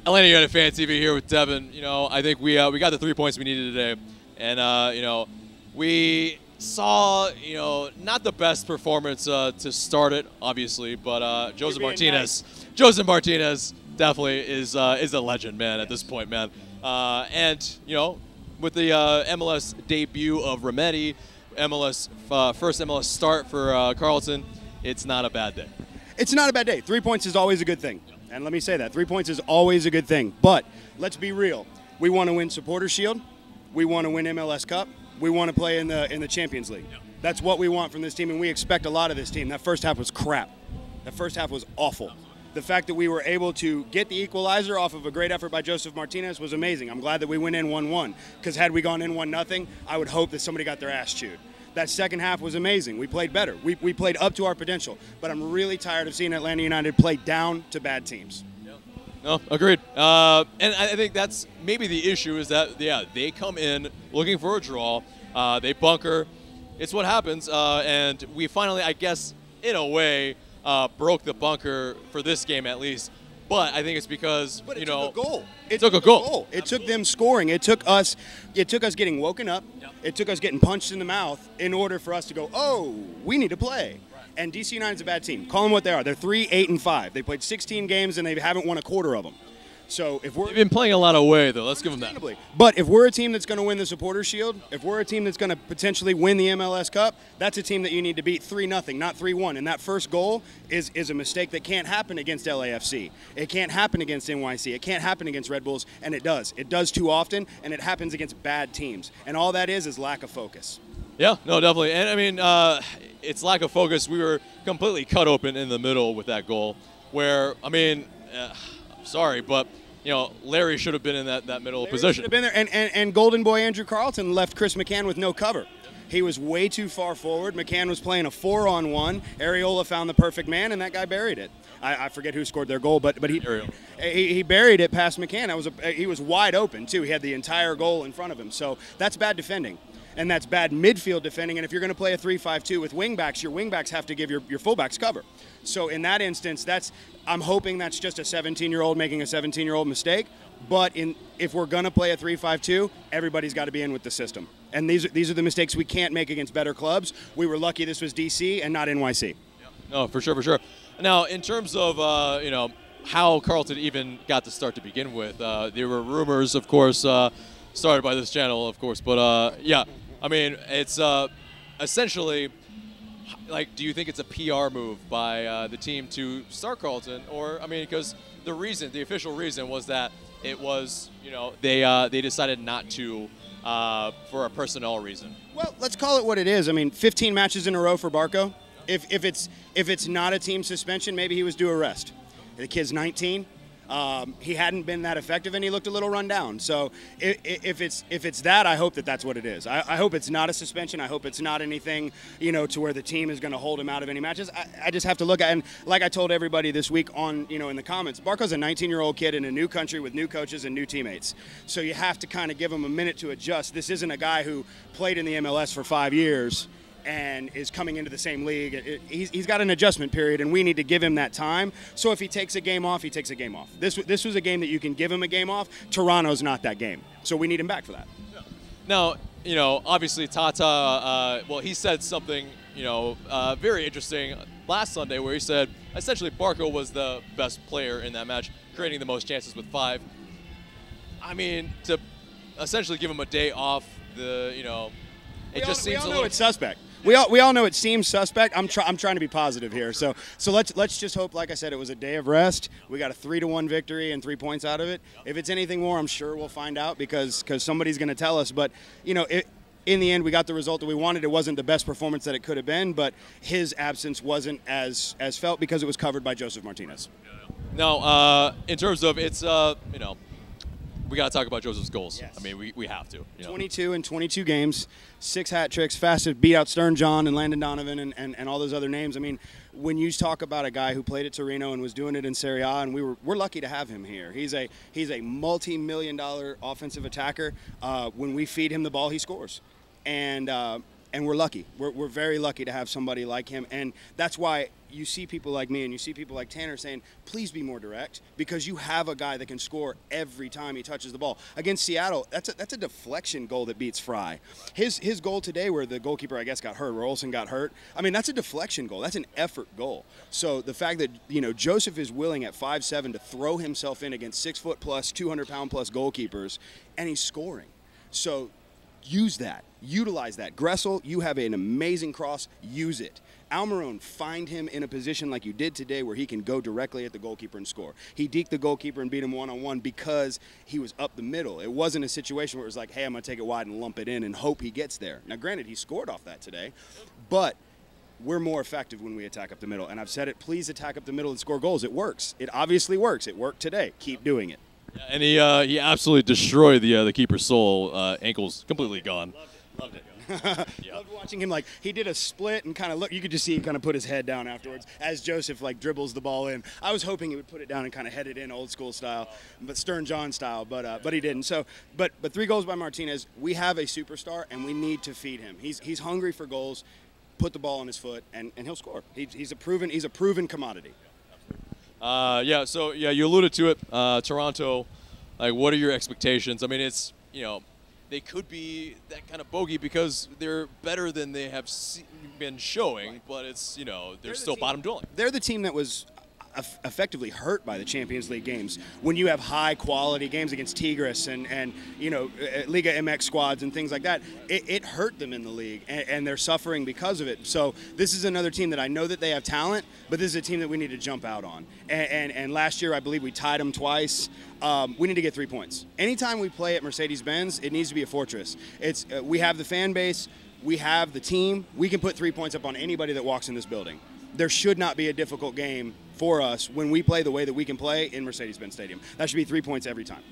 Atlanta United Fan TV here with Devin. You know, I think we got the 3 points we needed today, and you know, we saw not the best performance to start it, obviously, but Josef Martinez, Josef Martinez definitely is a legend, man, at this point, man. And you know, with the MLS debut of Remedi, first MLS start for Carleton, it's not a bad day. It's not a bad day. 3 points is always a good thing. And let me say that. 3 points is always a good thing. But let's be real. We want to win Supporters Shield. We want to win MLS Cup. We want to play in the Champions League. That's what we want from this team, and we expect a lot of this team. That first half was crap. That first half was awful. The fact that we were able to get the equalizer off of a great effort by Josef Martinez was amazing. I'm glad that we went in 1-1, because had we gone in 1-0, I would hope that somebody got their ass chewed. That second half was amazing. We played better. We played up to our potential. But I'm really tired of seeing Atlanta United play down to bad teams. Yeah. No, agreed. And I think that's maybe the issue is that, yeah, they come in looking for a draw. They bunker. It's what happens. And we finally, I guess, in a way, broke the bunker for this game at least. But I think it's because, but it took a goal. It took a goal. It took them scoring. It took us getting woken up. Yep. It took us getting punched in the mouth in order for us to go, oh, we need to play. Right. And DC United's a bad team. Call them what they are. They're 3-8-5. They played 16 games and they haven't won a quarter of them. So if they've been playing a lot away, though. Let's give them that. But if we're a team that's going to win the Supporters Shield, if we're a team that's going to potentially win the MLS Cup, that's a team that you need to beat 3-0, not 3-1. And that first goal is a mistake that can't happen against LAFC. It can't happen against NYC. It can't happen against Red Bulls, and it does. It does too often, and it happens against bad teams. And all that is lack of focus. Yeah, no, definitely. And I mean, it's lack of focus. We were completely cut open in the middle with that goal where, I mean, I'm sorry, but you know, Larry should have been in that middle position. Should have been there, and Golden Boy Andrew Carleton left Chris McCann with no cover. He was way too far forward. McCann was playing a 4-on-1. Areola found the perfect man, and that guy buried it. I forget who scored their goal, but he buried it past McCann. He was wide open too. He had the entire goal in front of him. So that's bad defending. And that's bad midfield defending. And if you're going to play a 3-5-2 with wingbacks, your wingbacks have to give your fullbacks cover. So in that instance, I'm hoping that's just a 17-year-old making a 17-year-old mistake. But if we're going to play a 3-5-2, everybody's got to be in with the system. And these are the mistakes we can't make against better clubs. We were lucky this was DC and not NYC. Yeah. No, for sure, for sure. Now, in terms of you know, how Carleton even got to start to begin with, there were rumors, of course, started by this channel, of course. But yeah, I mean, it's essentially, like, do you think it's a PR move by the team to start Carleton? Or, I mean, because the official reason was that it was, you know, they decided not to for a personnel reason. Well, let's call it what it is. I mean, 15 matches in a row for Barco. If it's not a team suspension, maybe he was due a rest. The kid's 19. He hadn't been that effective, and he looked a little run down. So if it's that, I hope that's what it is. I hope it's not a suspension. I hope it's not anything, you know, to where the team is going to hold him out of any matches. I just have to look at it. And like I told everybody this week on, you know, in the comments, Barco's a 19-year-old kid in a new country with new coaches and new teammates. So you have to kind of give him a minute to adjust. This isn't a guy who played in the MLS for 5 years and is coming into the same league. He's got an adjustment period, and we need to give him that time. So if he takes a game off, he takes a game off. This was a game that you can give him a game off. Toronto's not that game. So we need him back for that. Yeah. Now, you know, obviously Tata, well, he said something, you know, very interesting last Sunday where he said essentially Barco was the best player in that match, creating the most chances with 5. I mean, to essentially give him a day off, you know, it just seems a little... We all know it's suspect. We all know it seems suspect. I'm trying to be positive here. So let's just hope, like I said, it was a day of rest. We got a 3-1 victory and 3 points out of it. If it's anything more, I'm sure we'll find out because somebody's going to tell us. But you know, in the end, we got the result that we wanted. It wasn't the best performance that it could have been, but his absence wasn't as felt because it was covered by Josef Martinez. Now, in terms of it's, you know, we got to talk about Josef's goals. Yes. I mean, we have to. You know. 22 in 22 games, 6 hat tricks, fastest beat out Stern John and Landon Donovan and all those other names. I mean, when you talk about a guy who played at Torino and was doing it in Serie A, and we're lucky to have him here. He's a multi-million-dollar offensive attacker. When we feed him the ball, he scores. And And we're lucky. We're very lucky to have somebody like him. And that's why you see people like me and you see people like Tanner saying, please be more direct, because you have a guy that can score every time he touches the ball. Against Seattle, that's a deflection goal that beats Fry. His goal today, where the goalkeeper, I guess, got hurt, where Olsen got hurt, I mean, that's a deflection goal. That's an effort goal. So the fact that, you know, Josef is willing at 5'7" to throw himself in against 6 foot plus, 200 pound plus goalkeepers, and he's scoring. So use that. Utilize that. Gressel, you have an amazing cross. Use it. Almiron, find him in a position like you did today where he can go directly at the goalkeeper and score. He deked the goalkeeper and beat him one-on-one because he was up the middle. It wasn't a situation where it was like, hey, I'm going to take it wide and lump it in and hope he gets there. Now, granted, he scored off that today, but we're more effective when we attack up the middle. And I've said it, please attack up the middle and score goals. It works. It obviously works. It worked today. Keep doing it. Yeah, and he absolutely destroyed the keeper's soul. Ankles completely gone. Loved it. Yeah. Loved watching him. Like, he did a split and kind of look. You could just see him kind of put his head down afterwards as Josef like dribbles the ball in. I was hoping he would put it down and kind of head it in old school style, but Stern John style. But he didn't. So, but 3 goals by Martinez. We have a superstar and we need to feed him. He's hungry for goals. Put the ball on his foot and he'll score. He's a proven commodity. Yeah. So yeah, you alluded to it. Toronto. Like, what are your expectations? I mean, it's, you know, they could be that kind of bogey because they're better than they have been showing, but it's, you know, they're still bottom dwelling. They're the team that was effectively hurt by the Champions League games. When you have high quality games against Tigres and you know, Liga MX squads and things like that, it hurt them in the league, and they're suffering because of it. So this is another team that I know that they have talent, but this is a team that we need to jump out on. And last year, I believe we tied them twice. We need to get 3 points. Anytime we play at Mercedes-Benz, it needs to be a fortress. It's we have the fan base, we have the team, we can put 3 points up on anybody that walks in this building. There should not be a difficult game for us when we play the way that we can play in Mercedes-Benz Stadium. That should be 3 points every time.